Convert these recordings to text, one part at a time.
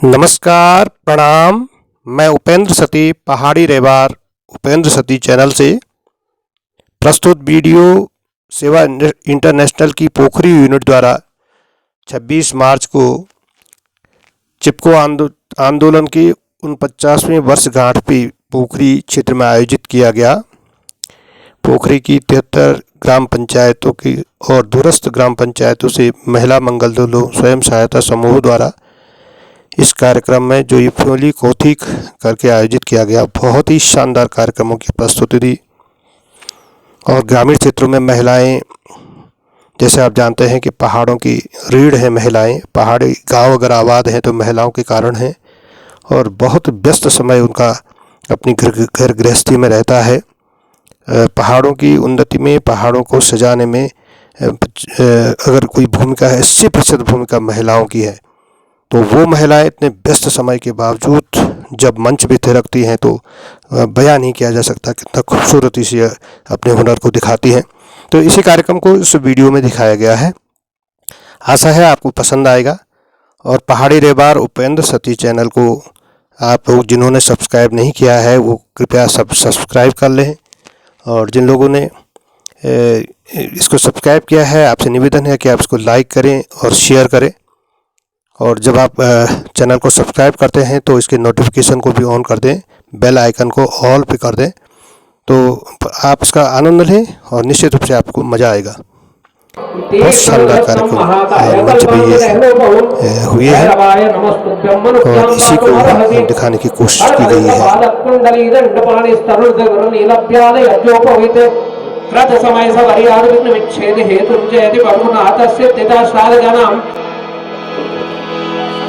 नमस्कार, प्रणाम। मैं उपेंद्र सती पहाड़ी रेवार उपेंद्र सती चैनल से प्रस्तुत वीडियो सेवा इंटरनेशनल की पोखरी यूनिट द्वारा 26 मार्च को चिपको आंदोलन की 49वीं वर्षगांठ पे पोखरी क्षेत्र में आयोजित किया गया। पोखरी की 73 ग्राम पंचायतों की और दूरस्थ ग्राम पंचायतों से महिला मंगल दलों स्वयं सहायता समूह द्वारा इस कार्यक्रम में जो फ्योली कौथिक करके आयोजित किया गया। बहुत ही शानदार कार्यक्रमों की प्रस्तुति दी और ग्रामीण क्षेत्रों में महिलाएं, जैसे आप जानते हैं कि पहाड़ों की रीढ़ है महिलाएं, पहाड़ी गांव अगर आबाद हैं तो महिलाओं के कारण हैं और बहुत व्यस्त समय उनका अपनी घर गृहस्थी में रहता है। पहाड़ों की उन्नति में, पहाड़ों को सजाने में अगर कोई भूमिका है, 80% भूमिका महिलाओं की है। तो वो महिलाएं इतने व्यस्त समय के बावजूद जब मंच पे थिरकती हैं तो बयान नहीं किया जा सकता कितना खूबसूरती से अपने हुनर को दिखाती हैं। तो इसी कार्यक्रम को इस वीडियो में दिखाया गया है। आशा है आपको पसंद आएगा और पहाड़ी रेवार उपेंद्र सती चैनल को आप लोग जिन्होंने सब्सक्राइब नहीं किया है वो कृपया सब्सक्राइब कर लें और जिन लोगों ने इसको सब्सक्राइब किया है आपसे निवेदन है कि आप इसको लाइक करें और शेयर करें। और जब आप चैनल को सब्सक्राइब करते हैं तो इसके नोटिफिकेशन को भी ऑन कर दें, बेल आइकन को ऑल पे कर दें, तो आप इसका आनंद लें और निश्चित रूप से आपको मज़ा आएगा। बहुत शानदार कार्यक्रम मंच पे ये हुए हैं और इसी को दिखाने की कोशिश की गई है।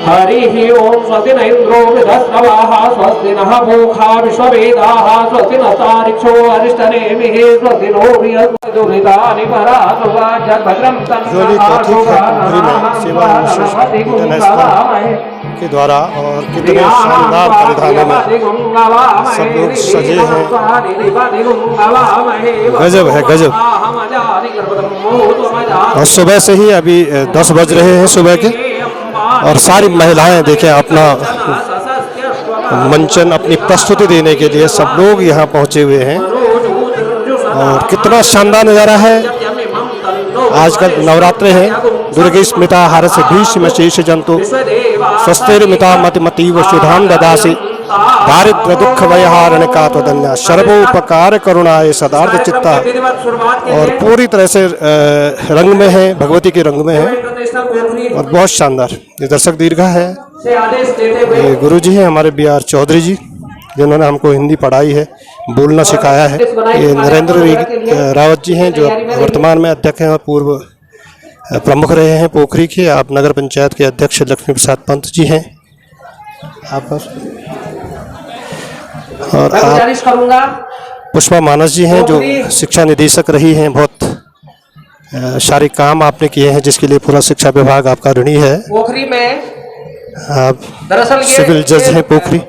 हरि ओम स्वस्ति न इंद्रो वृधस्रवाः स्वस्ति नः पूषा विश्ववेदाः स्वस्ति नस्तारिक्षो अरिष्टनेमिः स्वस्ति नो बृहस्पतिर्दुरितानि परासुवा जगभद्रं के द्वारा और कितने शानदार परिधानों में सब लोग सजे हैं। गजब है, गजब। और सुबह से ही अभी 10 बज रहे हैं सुबह के और सारी महिलाएं देखें अपना मंचन, अपनी प्रस्तुति देने के लिए सब लोग यहाँ पहुँचे हुए हैं और कितना शानदार नज़ारा है। आजकल नवरात्रे हैं। दुर्गे स्मिता हरसि भीष्म शेष जंतु स्वस्तिर्मिता मतिमतीव सुधाम ददासि दारिद्र्य दुख भयहारण का त्वदन्या सर्वोपकार करुणाए सदार्थ चित्ता। और पूरी तरह से रंग में है, भगवती के रंग में है और बहुत शानदार। ये दर्शक दीर्घा है, ये गुरु जी हैं हमारे BR चौधरी जी जिन्होंने हमको हिंदी पढ़ाई है, बोलना सिखाया है। ये नरेंद्र रावत जी हैं जो वर्तमान में अध्यक्ष हैं और पूर्व प्रमुख रहे हैं पोखरी के। आप नगर पंचायत के अध्यक्ष लक्ष्मी प्रसाद पंत जी हैं आप और आप पुष्पा मानस जी हैं जो शिक्षा निदेशक रही हैं। बहुत सारे काम आपने किए हैं जिसके लिए पूरा शिक्षा विभाग आपका ऋणी है। पोखरी में आप सिविल जज हैं पोखरी,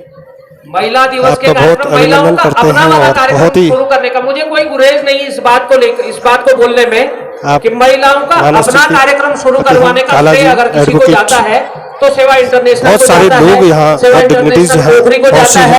महिला दिवस के बहुत अभिनंदन करते हैं और बहुत ही शुरू करने का मुझे कोई गुरेज नहीं इस बात को लेकर, इस बात को बोलने में कि महिलाओं का अपना कार्यक्रम शुरू करवाने का श्रेय अगर किसी को जाता है तो सेवा इंटरनेशनल बहुत सारे लोग यहाँ पोखरी को जाता है।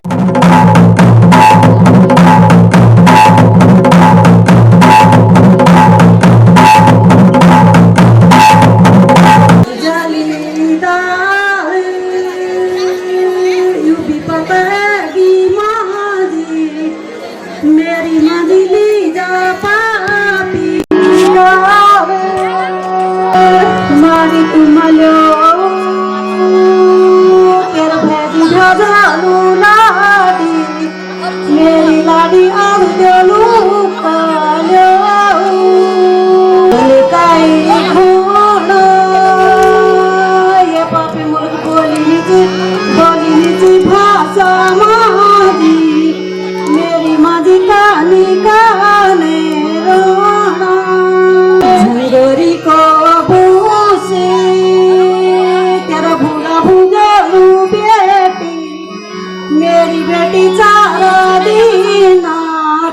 मेरी बेटी चारा दीना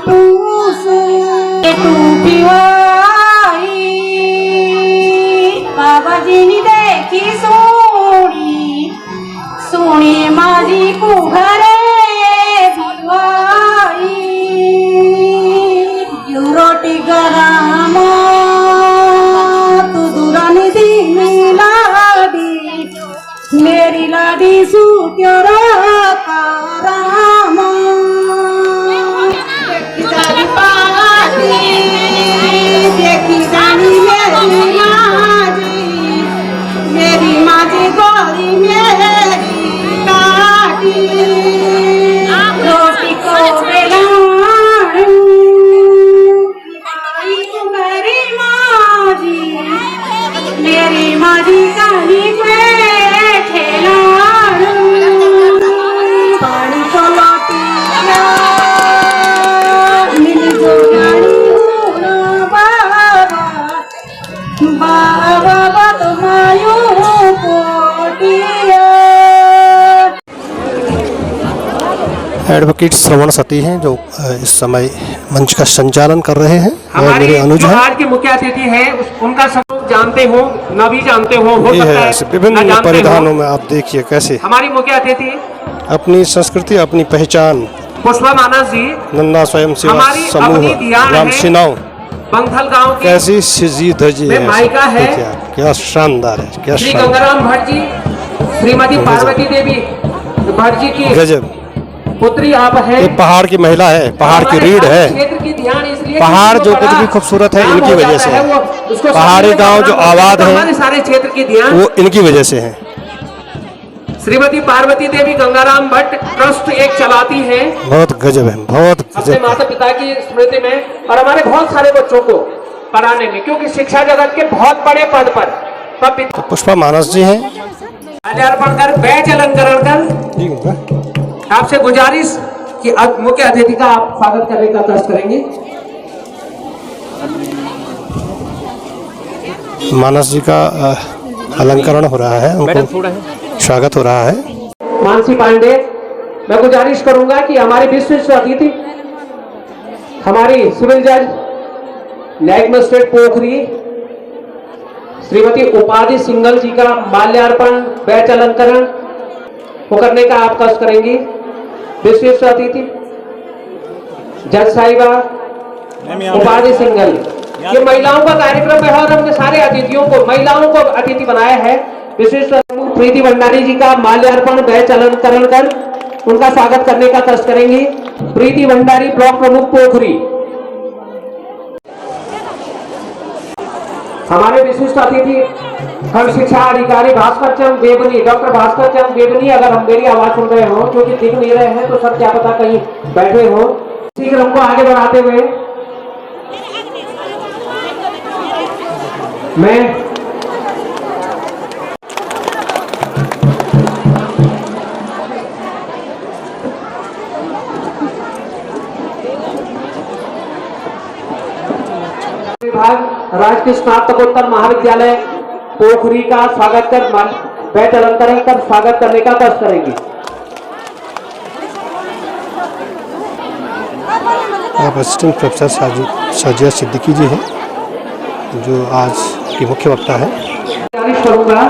तू से तू पिवाई बाबा जी ने देखी सोड़ी मेरी लाडी सू तेरा करामा देखी जानी पाजी देखी जानी मेरी माजी गोरी मेरी काटी रोटी को बेलाऊं आई मेरी माजी काली में ठेलाऊं पानी को लोटिया मिल जो गाड़ी बाबा तुम्हारे पोटिया। एडवोकेट श्रवण सती हैं जो इस समय मंच का संचालन कर रहे हैं और हमारे मेरे अनुज जो हैं। आज के मुख्य अतिथि हैं उनका सब लोग जानते हो, न भी जानते हो ये सकता है है ऐसे न विभिन्न जानते हो। परिधानों में आप देखिए कैसे हमारी मुख्य अतिथि अपनी संस्कृति अपनी पहचान पुष्पा मानस जी नन्ना स्वयं सेवा हमारी समूह अपनी दियान राम है। सिनाव बंथल गांव की कैसी सिजी धजी में है मायका है। देखिए आप, क्या शानदार है, क्या श्री शानदार गंगाराम भट्ट जी, श्रीमती गजब। पार्वती देवी भट्ट जी की गजब। पुत्री आप हैं। ये पहाड़ की महिला है, पहाड़ की हमारे रीढ़ है। क्षेत्र की ध्यान इसलिए पहाड़ किसी को जो कुछ बड़ा भी खूबसूरत है नाम इनकी हो वजह जाता से है, है। वो उसको पहाड़ी समझने का गांव जो बड़ा आबाद तो है हमारे सारे क्षेत्र की ध्यान वो इनकी वजह से है। श्रीमती पार्वती देवी गंगाराम भट्ट ट्रस्ट एक चलाती है बहुत गजब है, बहुत अपने गजब है। माता पिता की स्मृति में और हमारे बहुत सारे बच्चों को पढ़ाने में, क्योंकि शिक्षा जगत के बहुत बड़े पद पर तो पुष्पा मानस जी हैं। माल्यार्पण कर बैच अलंकरण कर ठीक है। आपसे गुजारिश कि अब मुख्य अतिथि का आप स्वागत करने का कष्ट करेंगे। मानस जी का अलंकरण हो रहा है, उनको स्वागत हो रहा है। मानसी पांडे, मैं गुजारिश करूंगा कि हमारे विशिष्ट अतिथि हमारी सिविल जज न्यायिक मजिस्ट्रेट पोखरी श्रीमती उपाधि सिंगल जी का माल्यार्पण बैच अलंकरण को करने का आप कष्ट करेंगी। विशिष्ट अतिथि जज साहिबा उपाधि सिंगल, ये महिलाओं का कार्यक्रम है और हमने सारे अतिथियों को महिलाओं को अतिथि बनाया है। विशिष्ट प्रीति भंडारी जी का माल्यार्पण बैच अलंकरण कर उनका स्वागत करने का कष्ट करेंगी। प्रीति भंडारी ब्लॉक प्रमुख पोखरी। हमारे विशिष्ट अतिथि खंड शिक्षा अधिकारी भास्कर चंद बेबनी, डॉक्टर भास्कर चंद बेबनी, अगर हम मेरी आवाज सुन रहे हो क्योंकि दिख नहीं रहे हैं तो सर क्या पता कहीं बैठे हो। इसी क्रम को आगे बढ़ाते हुए मैं विभाग राजकीय स्नातकोत्तर महाविद्यालय पोखरी का स्वागत कर बैच अलंकरण कर स्वागत करने का कष्ट करेंगे। आप असिस्टेंट प्रोफेसर साजिया सिद्दीकी जी हैं जो आज की मुख्य वक्ता है। गुजारिश करूंगा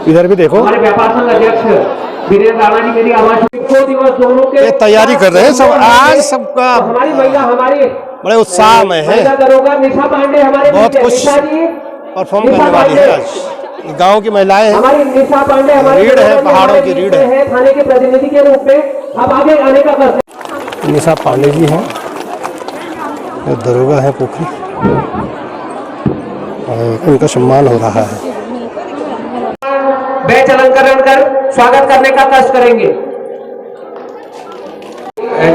इधर भी देखो, हमारे व्यापार संघ अध्यक्ष वीरेंद्र राणा जी, मेरी आवाज 2 दिवस दोनों के ये तैयारी कर रहे हैं सब। आज सबका हमारी महिला हमारी बड़े उत्साह में है, महिला दरोगा निशा पांडे हमारे बहुत बीच है। कुछ निशा जी परफॉर्म निशा करने वाली है। पांडे। आज गांव की महिलाएं हैं, हमारी निशा पांडे हमारी रीढ़ है, दरोगा जी पहाड़ों हमारे की बीच रीढ़ में है। है थाने के प्रतिनिधि के रूप में। अब आगे आने का कष्ट। निशा पांडे जी हैं, ये दरोगा है पोखरी और उनका सम्मान हो रहा है। बैच अलंकरण कर स्वागत करने का कष्ट करेंगे।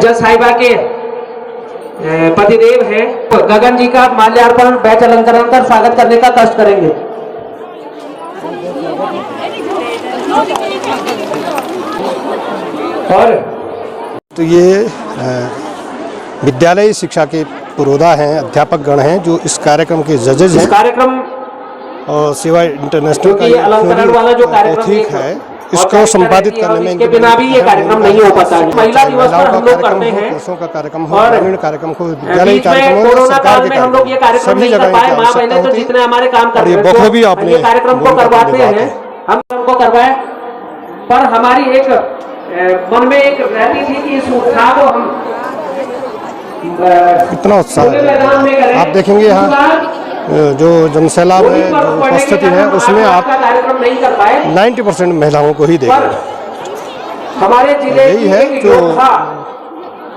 जज साहिबा के पतिदेव हैं गगन जी का माल्यार्पण बैच अलंकरण कर स्वागत करने का कष्ट करेंगे। और तो ये विद्यालय शिक्षा के पुरोधा हैं, अध्यापक गण हैं जो इस कार्यक्रम के जजेज इस हैं कार्यक्रम और सेवा इंटरनेशनल क्योंकि का ये अलंकरण वाला जो कार्यक्रम ठीक है, और इसको कार्यक्रम संपादित रहती है, करने में इसके बिना भी ये कार्यक्रम नहीं हो पाता है। महिला दिवस पर हम लोग करते हैं पुरुषों का कार्यक्रम हो, और ग्रामीण कार्यक्रम हो, विद्यालय बीच कार्यक्रम में हो, कोरोना सरकार काल के में हम लोग ये कार्यक्रम सभी नहीं कर जगह पाए। इनकी माँ बहने आवश्यकता तो होती है। जितने हमारे काम कर और ये रहे हैं बखूबी आपने ये कार्यक्रम को करवाते हैं, हम सबको करवाए। पर हमारी एक मन में एक रहती थी कि इस उत्साह को हम कितना उत्साह खुले मैदान में है। करें। आप देखेंगे यहाँ इस बार जो जनसैलाब है, जो उपस्थिति है, उसमें आप कार्यक्रम नहीं कर पाए 90% महिलाओं को ही पर देखेंगे। हमारे जिले यही है की जो योद्धा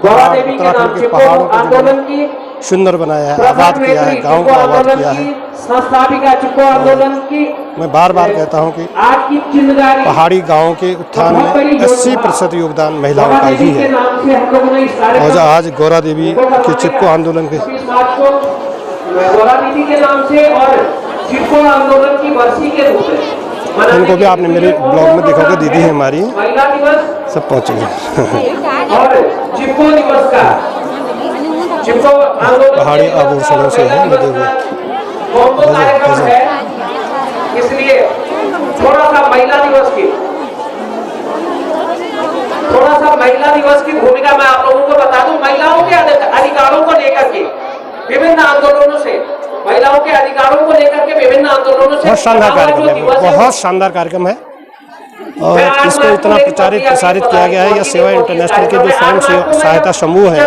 गौरा देवी के नाम उत्तराखंड के से पहाड़ों को आंदोलन की सुंदर बनाया है, आबाद किया है, गाँव को आबाद किया है। संस्थापिका चिपको आंदोलन की मैं बार बार कहता हूँ कि आज की चिंगारी पहाड़ी गाँव के उत्थान में 80% योगदान महिलाओं का ही है। नाम से हम लोगों ने इस और कार्यक्रम आज गौरा देवी के चिपको आंदोलन के 26 मार्च को गौरा दीदी के नाम से और चिपको आंदोलन की वर्षी के रूप में इनको भी आपने मेरे ब्लॉग में देखा होगा, दीदी है हमारी, महिला दिवस सब पहुँचे हैं। और चिपको दिवस का चिपको आंदोलन पहाड़ी आभूषणों से है लगे हुए कौन कार्यक्रम है, इसलिए थोड़ा सा महिला दिवस की भूमिका मैं आप लोगों को बता दूं। महिलाओं के अधिकारों को लेकर के विभिन्न आंदोलनों से, महिलाओं के अधिकारों को लेकर के विभिन्न आंदोलनों से बहुत शानदार कार्यक्रम है, बहुत शानदार कार्यक्रम है। और इसको इतना प्रसारित किया गया है, या सेवा इंटरनेशनल के जो स्वयं सहायता समूह है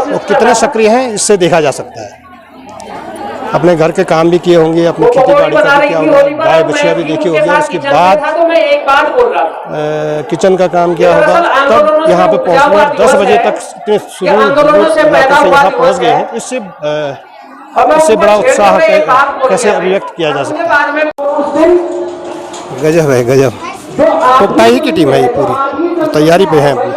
वो कितने सक्रिय हैं इससे देखा जा सकता है। अपने घर के काम भी किए होंगे, अपनी खेती बाड़ी का भी किया होगा, गाय बछिया भी देखी होगी, और उसके बाद किचन का काम किया होगा, तब यहाँ पे पहुँचना 10 बजे तक इतने सुदूर से यहाँ पहुँच गए हैं। इससे बड़ा उत्साह कैसे अभिव्यक्त किया जा सकता है। गजब है, गजब। पुख्ताई की टीम है ये, पूरी तैयारी पे है अपनी।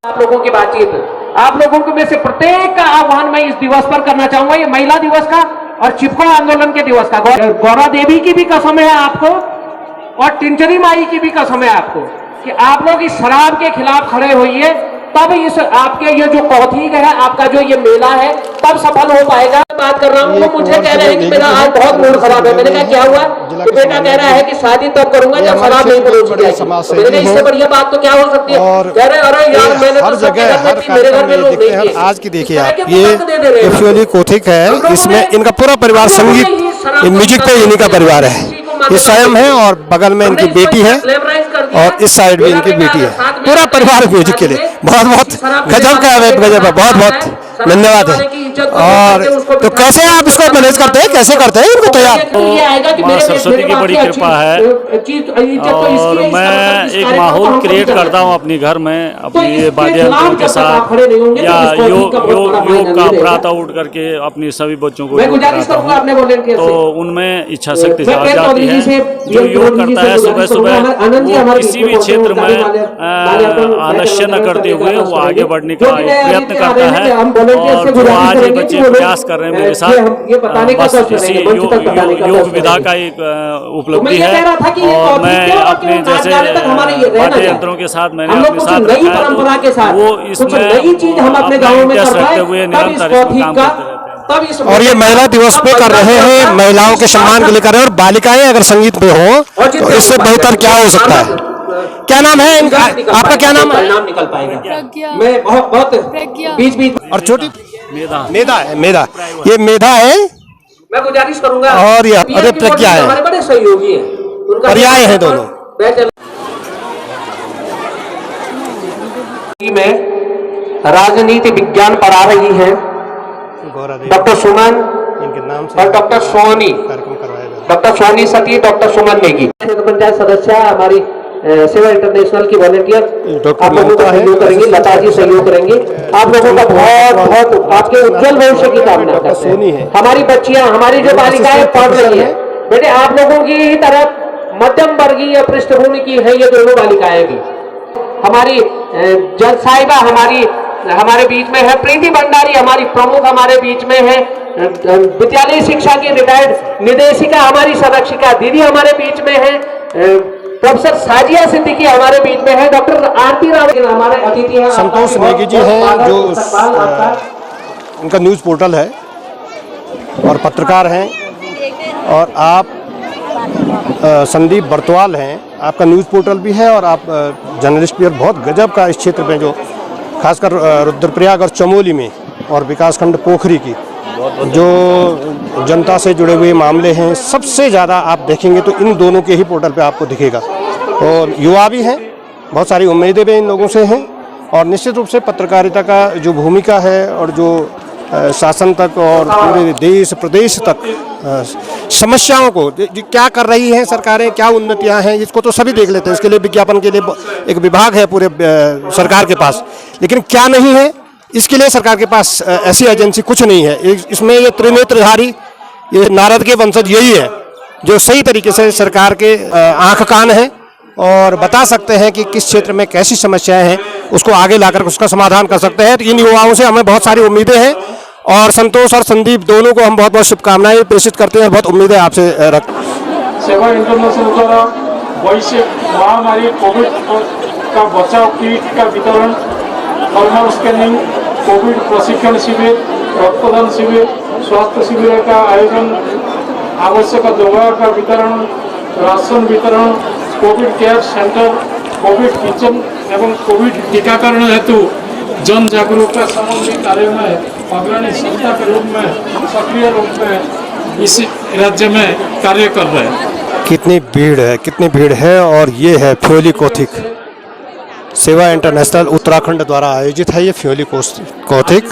आप लोगों की बातचीत, आप लोगों को में से प्रत्येक का आह्वान मैं इस दिवस पर करना चाहूंगा, ये महिला दिवस का और चिपको आंदोलन के दिवस का। गौरा देवी की भी कसम है आपको और टिंचरी माई की भी कसम है आपको कि आप लोग इस शराब के खिलाफ खड़े होइए, तब इस आपके ये जो कौथिग है, आपका जो ये मेला है, तब सफल हो पाएगा। बात कर रहा हूँ, वो मुझे कह रहे हैं कि मेरा आज बहुत मूड खराब है। मैंने कहा क्या हुआ? कि बेटा कह रहा है कि शादी तब करूंगा जब शराब नहीं परोसी जाएगी। मैंने इससे बढ़िया बात तो क्या हो सकती है? कह रहे अरे यार मैंने हर तो जगह हर कार्यक्रम में देखते हैं। आज की देखिए आप, ये एक्चुअली कौथिग है, इसमें इनका पूरा परिवार संगीत म्यूजिक पे इन्हीं का परिवार है। ये स्वयं है और बगल में इनकी बेटी है और इस साइड भी इनकी बेटी है। पूरा परिवार म्यूजिक के लिए बहुत बहुत गजब का है, गजब है, बहुत बहुत धन्यवाद है। और तो कैसे आप इसको मैनेज करते हैं, कैसे करते हैं इनको तैयार? माँ सरस्वती की बड़ी कृपा है और मैं एक माहौल क्रिएट करता हूँ अपने घर में, अपनी वाद्य यंत्रों के साथ, या योग का प्रातः उठ करके अपने सभी बच्चों को योग कराता हूँ। तो उनमें इच्छा शक्ति जाग जाती है। जो योग करता है सुबह सुबह, वो किसी भी क्षेत्र में आलस्य न करते हुए वो आगे बढ़ने का प्रयत्न करता है। और जो आज ये बच्चे प्रयास कर रहे हैं मेरे साथ, बस इसी योग विधा का एक उपलब्धि है। और मैं अपने जैसे वाद्य यंत्रों के साथ मैंने अपने साथ रखा है, तो वो इसमें अपना इंटरेस्ट रखते हुए निरंतर इसमें काम करते रहते हैं। और ये महिला दिवस पे कर रहे हैं, महिलाओं के सम्मान के लिए कर रहे हैं। और बालिकाएं अगर संगीत में हो तो इससे बेहतर क्या हो सकता है? क्या नाम है इनका? आपका क्या नाम है? नाम निकल पाएगा। मैं बहुत बीच और छोटी मेधा मेधा है, मेधा, ये मेधा है। मैं गुजारिश करूंगा। और ये अरे प्रज्ञा है, हमारे बड़े सहयोगी हैं, पर्याय हैं दोनों। में राजनीति विज्ञान पढ़ा रही है डॉक्टर सुमन इनके नाम से और डॉक्टर सोनी, कार्यक्रम करवाया गया। डॉक्टर सोनी सती, डॉक्टर सुमन नेगी, पंचायत सदस्य हमारी सेवा इंटरनेशनल की वॉलंटियर, आप लोगों का सहयोग करेंगे, लता जी सहयोग करेंगे। आप लोगों का बहुत बहुत आपके उज्जवल भविष्य की कामना करते हैं। हमारी बच्चियां, हमारी जो बालिकाएं पढ़ रही है, बेटे आप लोगों की ही तरह मध्यम वर्गीय पृष्ठभूमि की है ये दोनों बालिकाएं भी। हमारी जज साहिबा हमारे बीच में है, प्रीति भंडारी हमारी प्रमुख हमारे बीच में है, विद्यालय शिक्षा की रिटायर्ड निदेशिका हमारी संरक्षिका दीदी हमारे बीच में है, प्रोफेसर साजिया सिद्दीकी हमारे बीच में है, डॉक्टर आरती राव हमारे अतिथि हैं, संतोष नेगी जी हैं जो उनका न्यूज़ पोर्टल है और पत्रकार हैं। और आप संदीप बर्तवाल हैं, आपका न्यूज़ पोर्टल भी है और आप जर्नलिस्ट भी, और बहुत गजब का इस क्षेत्र में जो खासकर रुद्रप्रयाग और चमोली में और विकासखंड पोखरी की जो जनता से जुड़े हुए मामले हैं, सबसे ज़्यादा आप देखेंगे तो इन दोनों के ही पोर्टल पे आपको दिखेगा। और युवा भी हैं, बहुत सारी उम्मीदें भी इन लोगों से हैं। और निश्चित रूप से पत्रकारिता का जो भूमिका है और जो शासन तक और पूरे देश प्रदेश तक समस्याओं को क्या कर रही हैं सरकारें, क्या उन्नतियां हैं, इसको तो सभी देख लेते हैं। इसके लिए विज्ञापन के लिए एक विभाग है पूरे सरकार के पास, लेकिन क्या नहीं है इसके लिए सरकार के पास ऐसी एजेंसी कुछ नहीं है। इसमें ये त्रिनेत्रधारी, ये नारद के वंशज यही है जो सही तरीके से सरकार के आंख कान है और बता सकते हैं कि किस क्षेत्र में कैसी समस्याएं हैं, उसको आगे लाकर उसका समाधान कर सकते हैं। तो इन युवाओं से हमें बहुत सारी उम्मीदें हैं और संतोष और संदीप दोनों को हम बहुत बहुत शुभकामनाएं प्रेषित करते हैं। बहुत उम्मीदें आपसे रखते हैं। सेवा इंटरनेशनल द्वारा वैश्विक महामारी कोविड का बचाव किट का वितरण, थर्मल स्कैनिंग, कोविड प्रशिक्षण शिविर, रक्तदान शिविर, स्वास्थ्य शिविर का आयोजन, आवश्यक दवा का वितरण, राशन वितरण, Covid care centre, Covid kitchen एवं कोविड टीकाकरण हेतु जन जागरूकता संबंधी कार्य में अग्रणी संस्था के रूप में सक्रिय रूप में इस राज्य में कार्य कर रहे हैं। कितनी भीड़ है और ये है फ्योली कौथिग सेवा इंटरनेशनल उत्तराखंड द्वारा आयोजित है। ये फ्योली कौथिग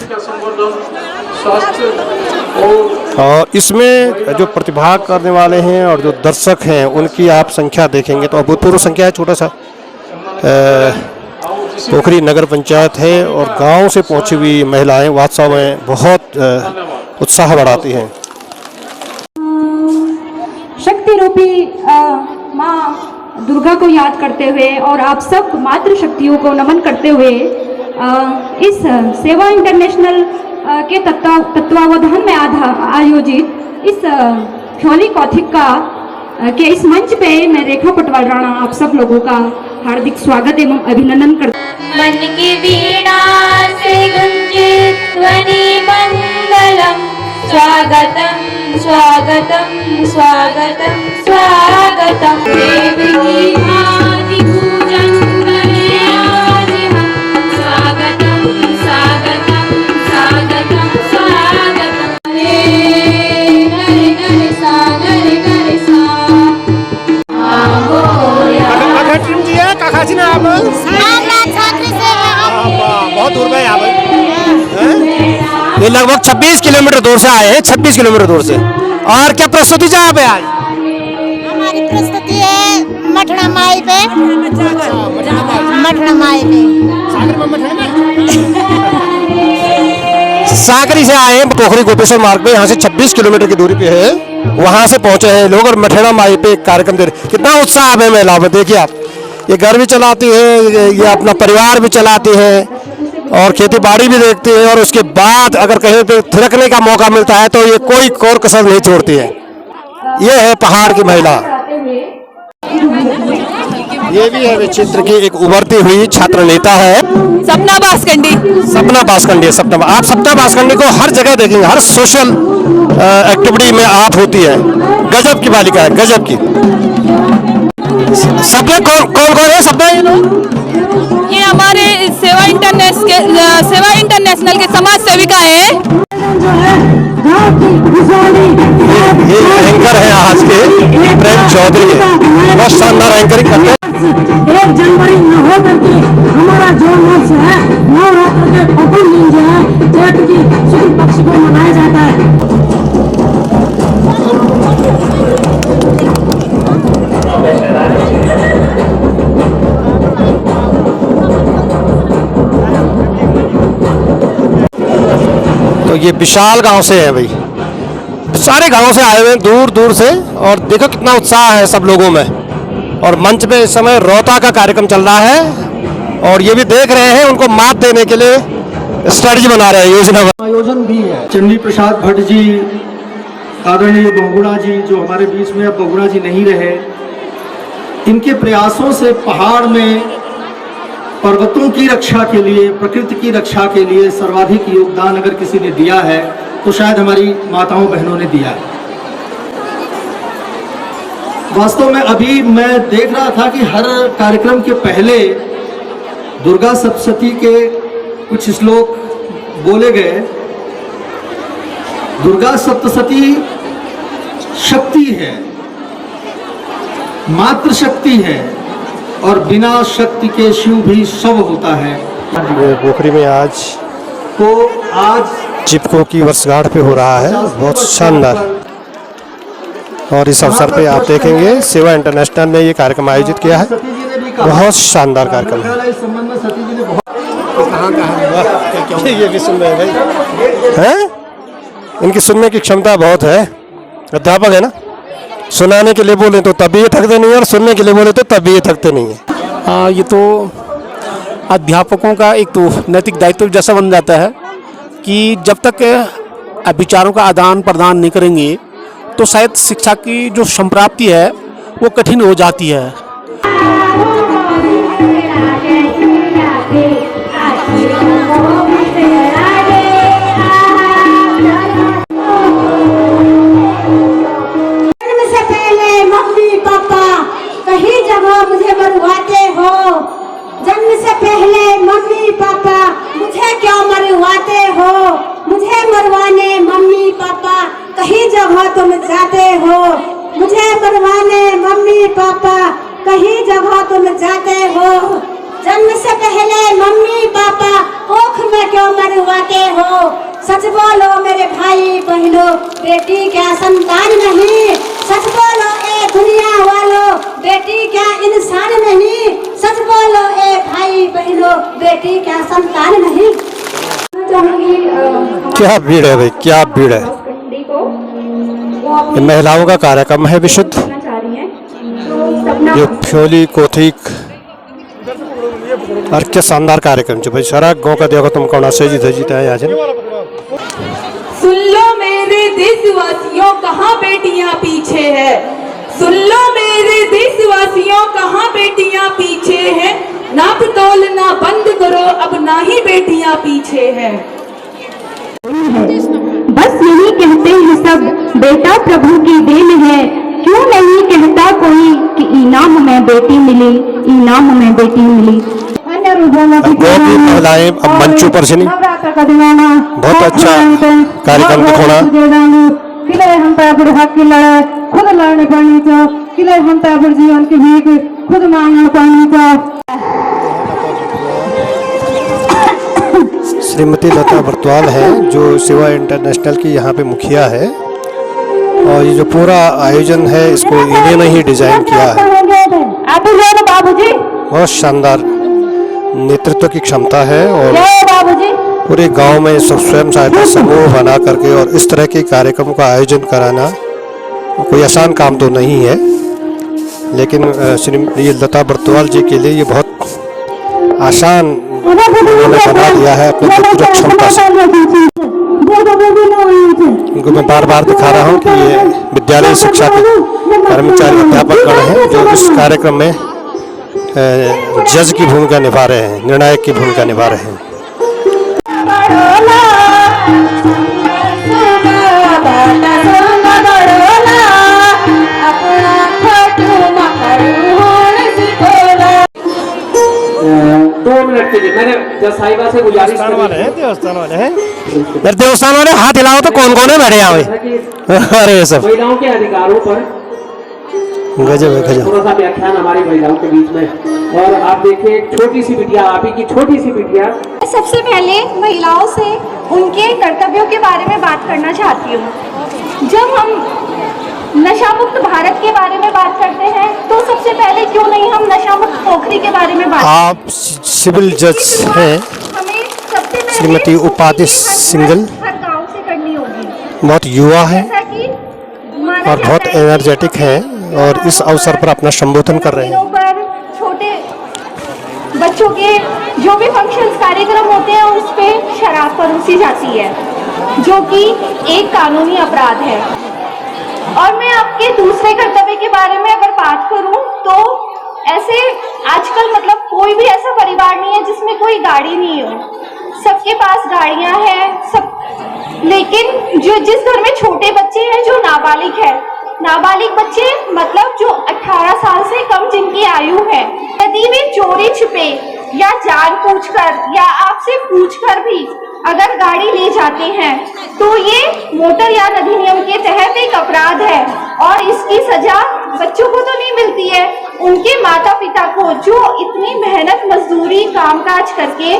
और इसमें जो प्रतिभाग करने वाले हैं और जो दर्शक हैं उनकी आप संख्या देखेंगे तो अभूतपूर्व संख्या है। छोटा सा पोखरी नगर पंचायत है और गांव से पहुंची हुई महिलाएं वास्तव में बहुत उत्साह बढ़ाती हैं। शक्ति रूपी माँ दुर्गा को याद करते हुए और आप सब मातृ शक्तियों को नमन करते हुए इस सेवा इंटरनेशनल के तत्वावधान में आयोजित इस फ्योली कौथिग के इस मंच पे मैं रेखा पटवाल राणा आप सब लोगों का हार्दिक स्वागत एवं अभिनंदन करती हूं। मन की वीणा से गुंजित ध्वनि मंगलम, स्वागतम स्वागतम स्वागतम स्वागतम। देवी की आदि पूजन करें आज हम, स्वागतम स्वागतम स्वागतम स्वागतम। रे नरे नरे सा नरे नरे सा काका जी ना आप बहुत दूर गए आप, ये लगभग 26 किलोमीटर दूर से आए हैं, 26 किलोमीटर दूर से। और क्या प्रस्तुति है आप आज? हमारी प्रस्तुति है मठड़ा माई पे, मठड़ा माई पे साकरी से आए हैं, पोखरी गोपेश्वर मार्ग पे, यहाँ से 26 किलोमीटर की दूरी पे है, वहाँ से पहुँचे हैं लोग और मठेड़ा माई पे एक कार्यक्रम दे रहे। कितना उत्साह है महिला में, देखिए आप, ये घर भी चलाती है, ये अपना परिवार भी चलाती है और खेती बाड़ी भी देखती है और उसके बाद अगर कहीं पे थिरकने का मौका मिलता है तो ये कोई कोर कसर नहीं छोड़ती है। ये है पहाड़ की महिला। ये भी है क्षेत्र की एक उभरती हुई छात्र नेता है सपना बासकंडी। सपना आप सपना बासकंडी को हर जगह देखेंगे, हर सोशल एक्टिविटी में आप होती है। गजब की बालिका है, गजब की। सपना कौन है सपना? ये हमारे सेवा इंटरनेशनल के समाज सेविका है। ये एंकर है आज के प्रेम चौधरी, बहुत शानदार एंकरिंग करते हैं। 1 जनवरी न हो करके हमारा जो वर्ष है नवरात्र के प्रथम दिन जो है चैत्र की शुक्ल पक्ष को मनाया जाता है। तो ये विशाल गांव से है भाई, सारे गांव से आए हुए हैं दूर दूर से और देखो कितना उत्साह है सब लोगों में। और मंच पे इस समय रोता का कार्यक्रम चल रहा है और ये भी देख रहे हैं, उनको मात देने के लिए स्ट्रेटजी बना रहे हैं, योजना आयोजन भी है। चंडी प्रसाद भट्ट जी, आदरणीय बहुगुणा जी जो हमारे बीच में अब बहुगुणा जी नहीं रहे, इनके प्रयासों से पहाड़ में पर्वतों की रक्षा के लिए, प्रकृति की रक्षा के लिए सर्वाधिक योगदान अगर किसी ने दिया है तो शायद हमारी माताओं बहनों ने दिया है। वास्तव में अभी मैं देख रहा था कि हर कार्यक्रम के पहले दुर्गा सप्तशती के कुछ श्लोक बोले गए। दुर्गा सप्तशती शक्ति है, मातृ शक्ति है और बिना शक्ति के शिव भी शव होता है। पोखरी में आज तो आज चिपको की वर्षगांठ पे हो रहा है, बहुत शानदार। और इस अवसर पे आप देखेंगे सेवा इंटरनेशनल ने ये कार्यक्रम आयोजित किया है, बहुत शानदार कार्यक्रम है। इस संबंध में सती जी ने बहुत ये भी सुन रहे हैं भाई हैं? इनकी सुनने की क्षमता बहुत है, अध्यापक है ना, सुनाने के लिए बोले तो तब भी ये थकते नहीं है और सुनने के लिए बोले तो तब भी ये थकते नहीं है। ये तो अध्यापकों का एक तो नैतिक दायित्व जैसा बन जाता है कि जब तक विचारों का आदान प्रदान नहीं करेंगे तो शायद शिक्षा की जो संप्राप्ति है वो कठिन हो जाती है। जन्म से पहले मम्मी पापा कहीं जगह मुझे मरवाते हो, जन्म से पहले मम्मी पापा मुझे क्यों मरवाते हो, मुझे मरवाने मम्मी पापा कहीं जगह तुम जाते हो, मुझे मरवाने मम्मी पापा कहीं जगह तुम जाते हो, जन्म से पहले मम्मी पापा कोख में क्यों मरवाते हो, सच बोलो मेरे भाई बहनों बेटी क्या संतान नहीं, सच बोलो ए दुनिया वालों बेटी क्या इंसान नहीं, सच बोलो ए भाई बहनों बेटी क्या संतान नहीं। क्या भीड़ है भाई, क्या भीड़ है। ये महिलाओं का कार्यक्रम है विशुद्ध, ये फ्योली कोथिक और क्या शानदार कार्यक्रम जो भाई सारा गांव का देखो तुम कौन से जीता है आज। सुन लो मेरे देशवासियों कहाँ बेटियां पीछे है, सुन लो मेरे देशवासियों कहाँ बेटियां पीछे है, नाप तोलना बंद करो अब ना ही बेटियां पीछे है। बस यही कहते हैं सब बेटा प्रभु की देन है, क्यों नहीं कहता कोई कि इनाम में बेटी मिली, इनाम में बेटी मिली। महिलाएं अब मंचों पर से नहीं, बहुत अच्छा कार्यक्रम दिखाना। किले हम ताबड़ हक की लड़ाई खुद लड़ने पानी था, किले हम ताबड़ जीवन की भीख खुद मांगना पानी था। श्रीमती लता बरतवाल है जो सेवा इंटरनेशनल की यहाँ पे मुखिया है, और ये जो पूरा आयोजन है इसको इन्हीं ने ही डिजाइन किया है। बहुत शानदार नेतृत्व की क्षमता है और पूरे गांव में सब स्वयं सहायता समूह बना करके और इस तरह के कार्यक्रम का आयोजन कराना कोई आसान काम तो नहीं है, लेकिन श्रीमती लता बरतवाल जी के लिए ये बहुत आसान उन्होंने बना दिया है अपनी नेतृत्व क्षमता से। इनको मैं बार बार दिखा रहा हूँ कि ये विद्यालय शिक्षा के कर्मचारी अध्यापक गण हैं जो इस कार्यक्रम में जज की भूमिका निभा रहे हैं, निर्णायक की भूमिका निभा रहे हैं। के लिए मैंने जज साहिबा से गुजारिश देवस्थान वाले हैं देवस्थान वाले हाथ हिलाओ तो कौन कौन है बैठे यहाँ पे। अरे सब महिलाओं के अधिकारों पर गजब है, गजब। थोड़ा सा व्याख्यान हमारी महिलाओं के बीच में, और आप देखिए छोटी सी बिटिया, आप ही की छोटी सी बिटिया। सबसे पहले महिलाओं से उनके कर्तव्यों के बारे में बात करना चाहती हूँ। जब हम नशा मुक्त भारत के बारे में बात करते हैं तो सबसे पहले क्यों नहीं हम नशा मुक्त पोखरी के बारे में बात। आप सिविल जज हैं श्रीमती उपाधि सिंगल, हर गांव से करनी होगी। बहुत युवा है और बहुत एनर्जेटिक हैं और इस अवसर पर अपना संबोधन कर रहे हैं। पर छोटे बच्चों के जो भी फंक्शंस कार्यक्रम होते हैं उस पे शराब परोसी जाती है, जो कि एक कानूनी अपराध है। और मैं आपके दूसरे कर्तव्य के बारे में अगर बात करूं तो ऐसे आजकल मतलब कोई भी ऐसा परिवार नहीं है जिसमें कोई गाड़ी नहीं हो, सबके पास गाड़ियां हैं सब, लेकिन जो जिस घर में छोटे बच्चे हैं जो नाबालिग है, नाबालिग बच्चे मतलब जो 18 साल से कम जिनकी आयु है, यदि वे चोरी छिपे या जानबूझकर या आपसे पूछकर भी अगर गाड़ी ले जाते हैं तो ये मोटरयान अधिनियम के तहत एक अपराध है और इसकी सजा बच्चों को तो नहीं मिलती है, उनके माता पिता को जो इतनी मेहनत मजदूरी कामकाज करके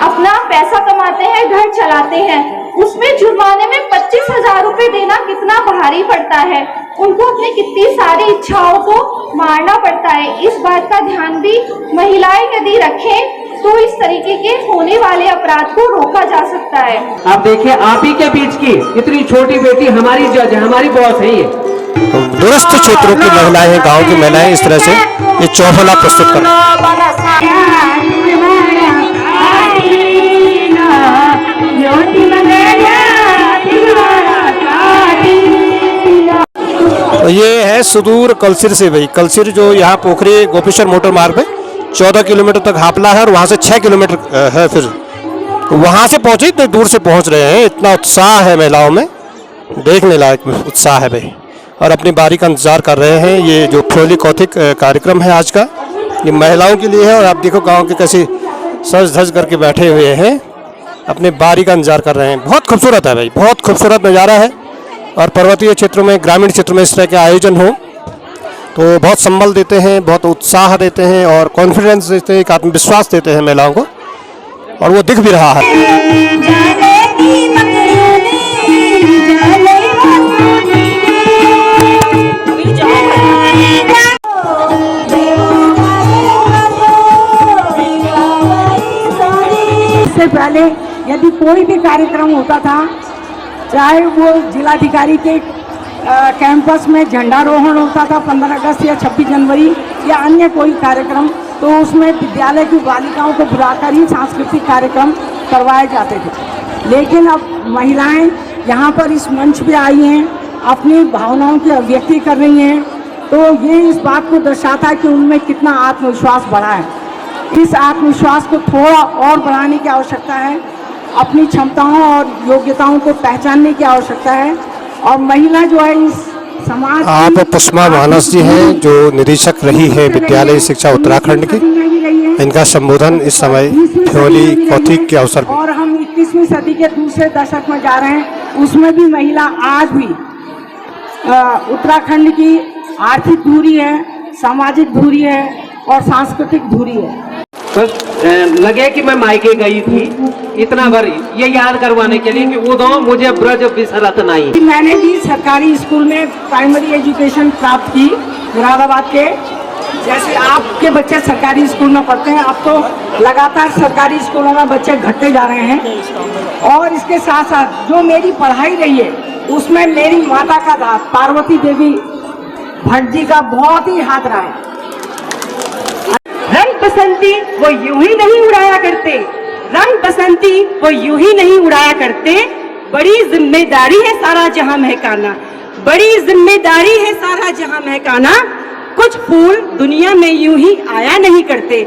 अपना पैसा कमाते हैं, घर चलाते हैं, उसमें जुर्माने में 25,000 रुपए देना कितना भारी पड़ता है। उनको अपनी कितनी सारी इच्छाओं को मारना पड़ता है। इस बात का ध्यान भी महिलाएं यदि रखें तो इस तरीके के होने वाले अपराध को रोका जा सकता है। आप देखिए, आप ही के बीच की इतनी छोटी बेटी हमारी जज है, हमारी बॉस है। ये तो दूरस्थ क्षेत्रों की महिलाएं हैं, गांव की महिलाएं इस तरह से ये चौफला प्रस्तुत कर तो ये है सुदूर कलसिर से भाई। कलसिर जो यहाँ पोखरी गोपेश्वर मोटर मार्ग पे 14 किलोमीटर तक हापला है और वहाँ से 6 किलोमीटर है। फिर तो वहाँ से पहुँचे, इतने दूर से पहुँच रहे हैं। इतना उत्साह है महिलाओं में, देखने लायक उत्साह है भाई, और अपनी बारी का इंतजार कर रहे हैं। ये जो फ्योली कौथिक कार्यक्रम है आज का, ये महिलाओं के लिए है। और आप देखो गांव के कैसे सज धज करके बैठे हुए हैं, अपने बारी का इंतजार कर रहे हैं। बहुत खूबसूरत है भाई, बहुत खूबसूरत नज़ारा है। और पर्वतीय क्षेत्रों में, ग्रामीण क्षेत्रों में इस तरह के आयोजन हो तो बहुत संबल देते हैं, बहुत उत्साह देते हैं और कॉन्फिडेंस देते हैं, एक आत्मविश्वास देते हैं महिलाओं को, और वो दिख भी रहा है। इससे पहले यदि कोई भी कार्यक्रम होता था, चाहे वो जिलाधिकारी के कैंपस में झंडारोहण होता था 15 अगस्त या 26 जनवरी या अन्य कोई कार्यक्रम, तो उसमें विद्यालय की बालिकाओं को बुलाकर ही सांस्कृतिक कार्यक्रम करवाए जाते थे। लेकिन अब महिलाएं यहाँ पर इस मंच पे आई हैं, अपनी भावनाओं की अभिव्यक्ति कर रही हैं, तो ये इस बात को दर्शाता है कि उनमें कितना आत्मविश्वास बढ़ा है। इस आत्मविश्वास को थोड़ा और बढ़ाने की आवश्यकता है, अपनी क्षमताओं और योग्यताओं को पहचानने की आवश्यकता है। और महिला जो है इस समाज, आप पुष्मा मानस जी हैं जो निरीक्षक रही है विद्यालय शिक्षा उत्तराखंड की। इनका संबोधन इस समय फ्योली कौथिक के अवसर पर। और हम 21वीं सदी के दूसरे दशक में जा रहे हैं, उसमें भी महिला आज भी उत्तराखंड की आर्थिक धुरी है, सामाजिक धुरी है और सांस्कृतिक धुरी है। बस लगे कि मैं मायके गई थी इतना भर ये याद करवाने के लिए कि वो दो मुझे ब्रज बिसरत नहीं। मैंने भी सरकारी स्कूल में प्राइमरी एजुकेशन प्राप्त की मुरादाबाद के। जैसे आपके बच्चे सरकारी स्कूल में पढ़ते हैं, अब तो लगातार सरकारी स्कूलों में बच्चे घटते जा रहे हैं। और इसके साथ साथ जो मेरी पढ़ाई रही है उसमें मेरी माता का हाथ, पार्वती देवी भट्ट जी का बहुत ही हाथ रहा है। रंग बसंती वो यूं ही नहीं उड़ाया करते, रंग बसंती वो यूं ही नहीं उड़ाया करते। बड़ी जिम्मेदारी है सारा जहां महकाना, बड़ी जिम्मेदारी है सारा जहां महकाना। कुछ फूल दुनिया में यूं ही आया नहीं करते।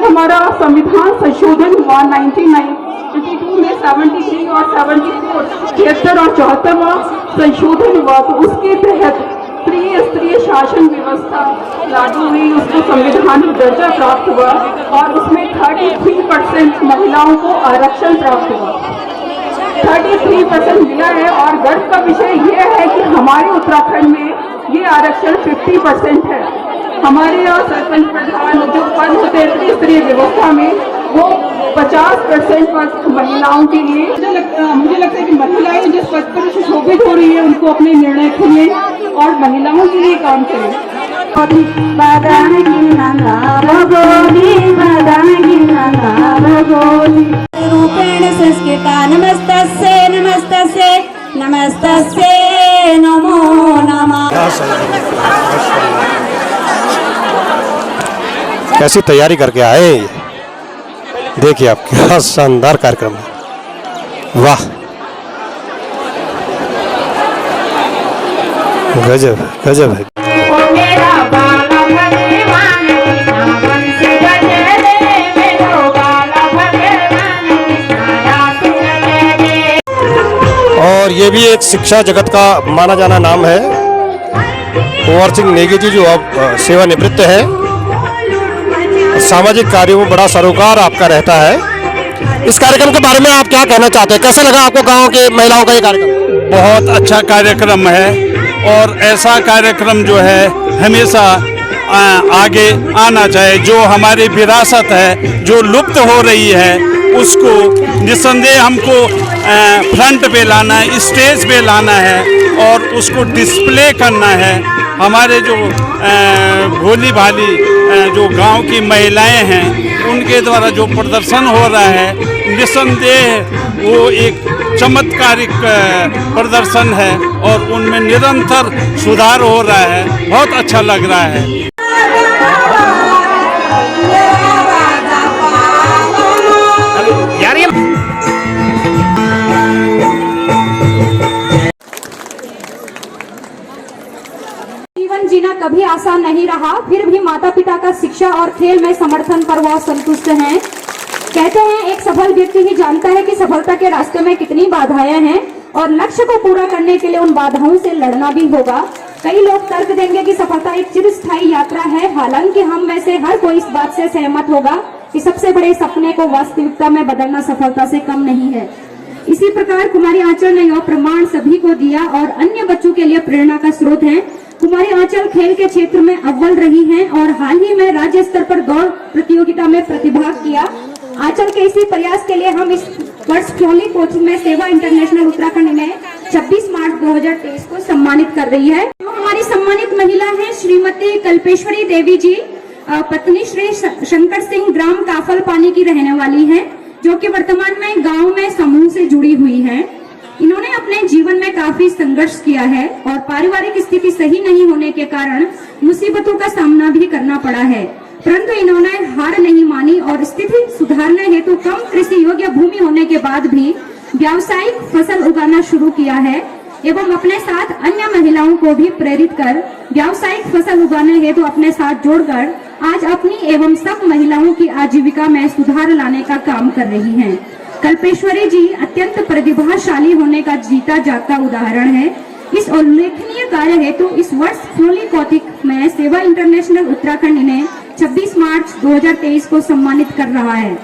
हमारा संविधान संशोधन हुआ 1992 में 73 और 74 73 और 74वां संशोधन हुआ, तो उसके तहत त्रिस्तरीय शासन व्यवस्था लागू हुई, उसको संविधान में दर्जा प्राप्त हुआ और उसमें 33% महिलाओं को आरक्षण प्राप्त हुआ। 33% मिला है और गर्व का विषय यह है कि हमारे उत्तराखंड में ये आरक्षण 50% है। हमारे यहाँ सरपंच प्रधान जो पद होते हैं त्रिस्तरीय व्यवस्था में वो 50% पद महिलाओं के लिए। मुझे लगता है कि महिलाएं जिस पद पर सुशोभित हो रही है उनको अपने निर्णय खुले और महिलाओं के लिए काम करें। रूपेण संस्कृता नमस्तस्यै नमस्तस्यै नमस्तस्यै नमो नमः। कैसी तैयारी करके आए, देखिए आप, क्या शानदार कार्यक्रम है, वाह गजब गजब है। और ये भी एक शिक्षा जगत का माना जाना नाम है। कुंवर सिंह नेगी जी जो अब सेवानिवृत्त है, सामाजिक कार्यों में बड़ा सरोकार आपका रहता है। इस कार्यक्रम के बारे में आप क्या कहना चाहते हैं? कैसा लगा आपको गांव के महिलाओं का ये कार्यक्रम? बहुत अच्छा कार्यक्रम है और ऐसा कार्यक्रम जो है हमेशा आगे आना चाहिए। जो हमारी विरासत है जो लुप्त हो रही है उसको निस्संदेह हमको फ्रंट पे लाना है, स्टेज पे लाना है और उसको डिस्प्ले करना है। हमारे जो भोली भाली जो गांव की महिलाएं हैं उनके द्वारा जो प्रदर्शन हो रहा है निस्संदेह वो एक चमत्कारिक प्रदर्शन है और उनमें निरंतर सुधार हो रहा है। बहुत अच्छा लग रहा है। जीवन जीना कभी आसान नहीं रहा, फिर भी माता पिता का शिक्षा और खेल में समर्थन पर वह संतुष्ट हैं। कहते हैं एक सफल व्यक्ति ही जानता है कि सफलता के रास्ते में कितनी बाधाएं हैं और लक्ष्य को पूरा करने के लिए उन बाधाओं से लड़ना भी होगा। कई लोग तर्क देंगे कि सफलता एक चिरस्थायी यात्रा है, हालांकि हम में से हर कोई इस बात से सहमत होगा कि सबसे बड़े सपने को वास्तविकता में बदलना सफलता से कम नहीं है। इसी प्रकार कुमारी आंचल ने यह प्रमाण सभी को दिया और अन्य बच्चों के लिए प्रेरणा का स्रोत है। कुमारी आंचल खेल के क्षेत्र में अव्वल रही हैं और हाल ही में राज्य स्तर पर दौड़ प्रतियोगिता में प्रतिभाग किया। आंचल के इसी प्रयास के लिए हम इस वर्ष फ्लोली कोचिंग में सेवा इंटरनेशनल उत्तराखंड में 26 मार्च 2023 को सम्मानित कर रही है। तो हमारी सम्मानित महिला है श्रीमती कल्पेश्वरी देवी जी, पत्नी श्री शंकर सिंह, ग्राम काफल पानी की रहने वाली है, जो कि वर्तमान में गांव में समूह से जुड़ी हुई हैं। इन्होंने अपने जीवन में काफी संघर्ष किया है और पारिवारिक स्थिति सही नहीं होने के कारण मुसीबतों का सामना भी करना पड़ा है, परंतु इन्होंने हार नहीं मानी और स्थिति सुधारने हेतु कम कृषि योग्य भूमि होने के बाद भी व्यावसायिक फसल उगाना शुरू किया है एवं अपने साथ अन्य महिलाओं को भी प्रेरित कर व्यावसायिक फसल उगाने हेतु अपने साथ जोड़कर आज अपनी एवं सब महिलाओं की आजीविका में सुधार लाने का काम कर रही हैं। कल्पेश्वरी जी अत्यंत प्रतिभाशाली होने का जीता जागता उदाहरण है। इस उल्लेखनीय कार्य हेतु इस वर्ष फ्लोली कोचिंग में सेवा इंटरनेशनल उत्तराखंड ने 26 मार्च 2023 को सम्मानित कर रहा है।